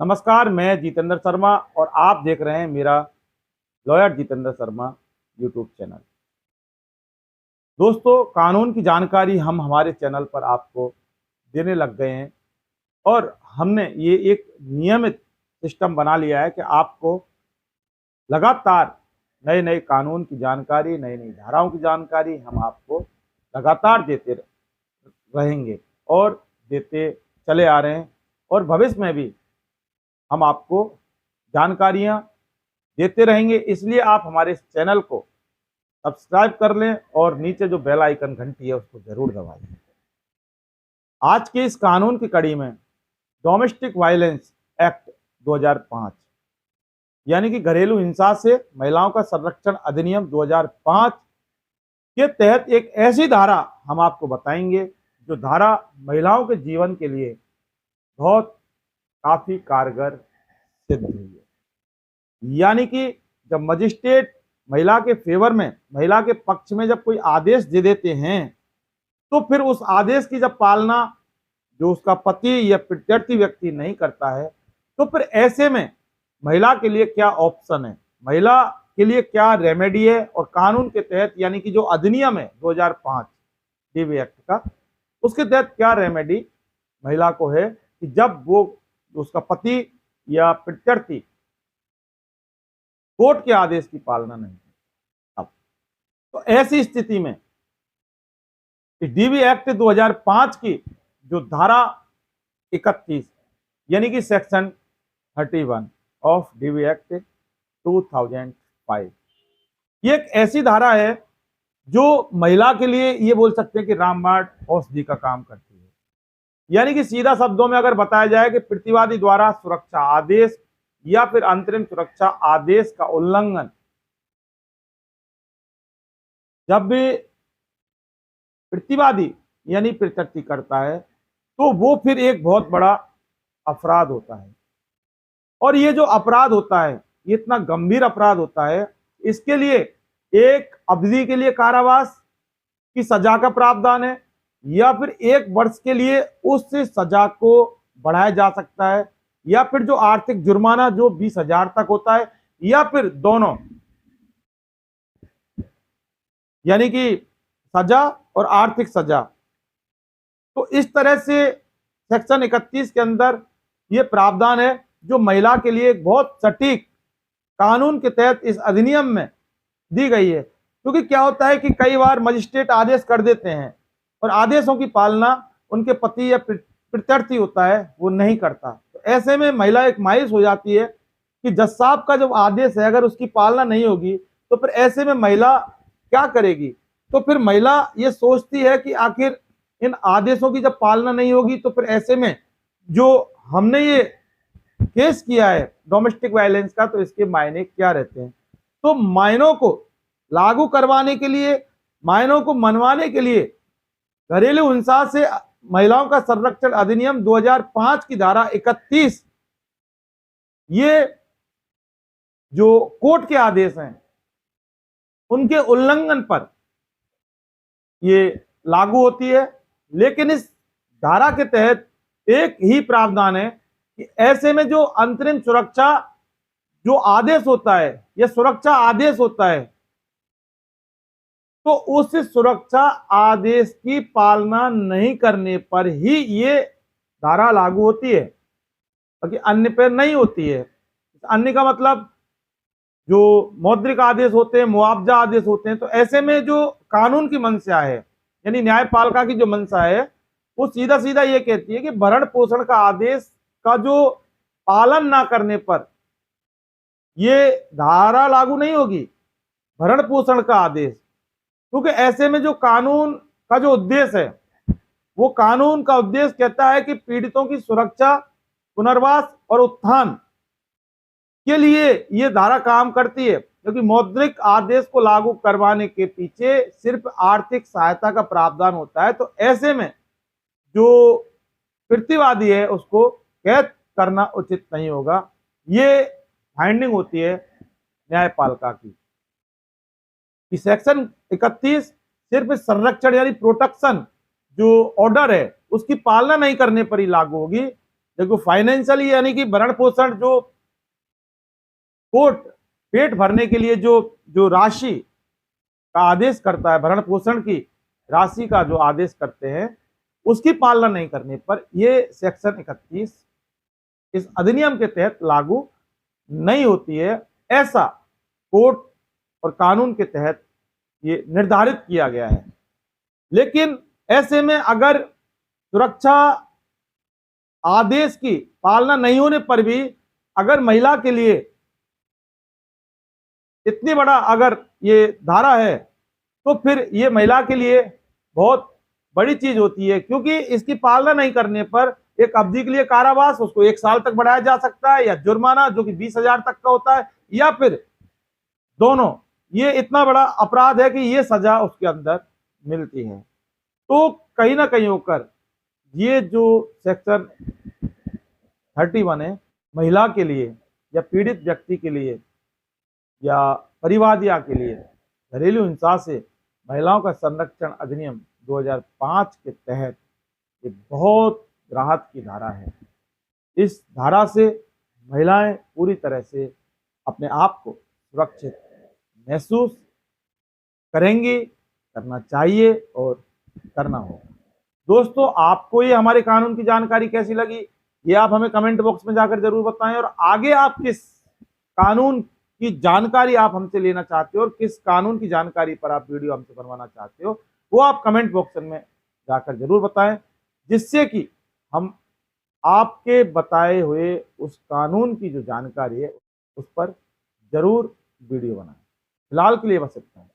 नमस्कार, मैं जितेंद्र शर्मा और आप देख रहे हैं मेरा lawyer Jitendra Sharma YouTube channel. दोस्तों, कानून की जानकारी हम हमारे चैनल पर आपको देने लग गए हैं और हमने ये एक नियमित सिस्टम बना लिया है कि आपको लगातार नए नए कानून की जानकारी, नई नई धाराओं की जानकारी हम आपको लगातार देते रहेंगे और देते चले आ रहे हैं और भविष्य में भी हम आपको जानकारियां देते रहेंगे। इसलिए आप हमारे इस चैनल को सब्सक्राइब कर लें और नीचे जो बेल आइकन घंटी है उसको जरूर दबाएं। आज के इस कानून की कड़ी में डोमेस्टिक वायलेंस एक्ट 2005 यानी कि घरेलू हिंसा से महिलाओं का संरक्षण अधिनियम 2005 के तहत एक ऐसी धारा हम आपको बताएंगे जो धारा महिलाओं के जीवन के लिए बहुत काफी कारगर सिद्ध हुई है। यानी कि जब मजिस्ट्रेट महिला के फेवर में, महिला के पक्ष में जब कोई आदेश दे देते हैं तो फिर उस आदेश की जब पालना जो उसका पति या प्रत्यर्थी व्यक्ति नहीं करता है तो फिर ऐसे में महिला के लिए क्या ऑप्शन है, महिला के लिए क्या रेमेडी है और कानून के तहत यानी कि जो अधिनियम है 2005 डीवी एक्ट का, उसके तहत क्या रेमेडी महिला को है कि जब वो उसका पति या प्रत्यर्थी कोर्ट के आदेश की पालना नहीं करता। अब तो ऐसी स्थिति में डीवी एक्ट 2005 की जो धारा 31 यानी कि सेक्शन 31 ऑफ डीवी एक्ट 2005, ये एक ऐसी धारा है जो महिला के लिए ये बोल सकते हैं कि रामबाण औषधि का काम करती है। यानी कि सीधा शब्दों में अगर बताया जाए कि प्रतिवादी द्वारा सुरक्षा आदेश या फिर अंतरिम सुरक्षा आदेश का उल्लंघन जब भी प्रतिवादी यानी प्रत्यर्थी करता है तो वो फिर एक बहुत बड़ा अपराध होता है। और ये जो अपराध होता है ये इतना गंभीर अपराध होता है, इसके लिए एक अवधि के लिए कारावास की सजा का प्रावधान है या फिर 1 वर्ष के लिए उस सजा को बढ़ाया जा सकता है या फिर जो आर्थिक जुर्माना जो 20,000 तक होता है या फिर दोनों, यानी कि सजा और आर्थिक सजा। तो इस तरह से सेक्शन 31 के अंदर ये प्रावधान है जो महिला के लिए एक बहुत सटीक कानून के तहत इस अधिनियम में दी गई है। क्योंकि क्या होता है कि कई बार मजिस्ट्रेट आदेश कर देते हैं और आदेशों की पालना उनके पति या प्रत्यर्थी होता है वो नहीं करता। तो ऐसे में महिला एक मायूस हो जाती है कि जज साहब का जो आदेश है अगर उसकी पालना नहीं होगी तो फिर ऐसे में महिला क्या करेगी। तो फिर महिला ये सोचती है कि आखिर इन आदेशों की जब पालना नहीं होगी तो फिर ऐसे में जो हमने ये केस किया है डोमेस्टिक वायलेंस का तो इसके मायने क्या रहते हैं। तो मायनों को लागू करवाने के लिए, मायनों को मनवाने के लिए घरेलू हिंसा से महिलाओं का संरक्षण अधिनियम 2005 की धारा 31 ये जो कोर्ट के आदेश हैं उनके उल्लंघन पर ये लागू होती है। लेकिन इस धारा के तहत एक ही प्रावधान है कि ऐसे में जो अंतरिम सुरक्षा जो आदेश होता है या सुरक्षा आदेश होता है तो उस सुरक्षा आदेश की पालना नहीं करने पर ही ये धारा लागू होती है, बाकी अन्य पर नहीं होती है। अन्य का मतलब जो मौद्रिक आदेश होते हैं, मुआवजा आदेश होते हैं, तो ऐसे में जो कानून की मंशा है यानी न्यायपालिका की जो मंशा है वो सीधा सीधा ये कहती है कि भरण पोषण का आदेश का जो पालन ना करने पर ये धारा लागू नहीं होगी, भरण पोषण का आदेश। क्योंकि ऐसे में जो कानून का जो उद्देश्य है वो कानून का उद्देश्य कहता है कि पीड़ितों की सुरक्षा, पुनर्वास और उत्थान के लिए ये धारा काम करती है। क्योंकि मौद्रिक आदेश को लागू करवाने के पीछे सिर्फ आर्थिक सहायता का प्रावधान होता है। तो ऐसे में जो प्रतिवादी है उसको कैद करना उचित नहीं होगा। ये फाइंडिंग होती है न्यायपालिका की कि सेक्शन 31 सिर्फ संरक्षण यानी प्रोटेक्शन जो ऑर्डर है उसकी पालना नहीं करने पर ही लागू होगी। देखो फाइनेंशियली यानी कि भरण पोषण जो कोर्ट पेट भरने के लिए जो जो राशि का आदेश करता है, भरण पोषण की राशि का जो आदेश करते हैं, उसकी पालना नहीं करने पर ये सेक्शन 31 इस अधिनियम के तहत लागू नहीं होती है, ऐसा कोर्ट और कानून के तहत ये निर्धारित किया गया है। लेकिन ऐसे में अगर सुरक्षा आदेश की पालना नहीं होने पर भी अगर महिला के लिए इतनी बड़ा अगर ये धारा है, तो फिर ये महिला के लिए बहुत बड़ी चीज होती है, क्योंकि इसकी पालना नहीं करने पर एक अवधि के लिए कारावास, उसको 1 साल तक बढ़ाया जा सकता है, या जुर्माना जो कि 20,000 तक का होता है, या फिर दोनों। ये इतना बड़ा अपराध है कि ये सजा उसके अंदर मिलती है। तो कहीं ना कहीं होकर ये जो सेक्शन 31 है, महिला के लिए या पीड़ित व्यक्ति के लिए या परिवादिया के लिए घरेलू हिंसा से महिलाओं का संरक्षण अधिनियम 2005 के तहत ये बहुत राहत की धारा है। इस धारा से महिलाएं पूरी तरह से अपने आप को सुरक्षित महसूस करेंगी, करना चाहिए और करना होगा। दोस्तों, आपको ये हमारे कानून की जानकारी कैसी लगी, ये आप हमें कमेंट बॉक्स में जाकर जरूर बताएं, और आगे आप किस कानून की जानकारी आप हमसे लेना चाहते हो और किस कानून की जानकारी पर आप वीडियो हमसे बनवाना चाहते हो, वो आप कमेंट बॉक्स में जाकर जरूर बताएं, जिससे कि हम आपके बताए हुए उस कानून की जो जानकारी है उस पर जरूर वीडियो बनाएं। फिलहाल के लिए बस इतना है।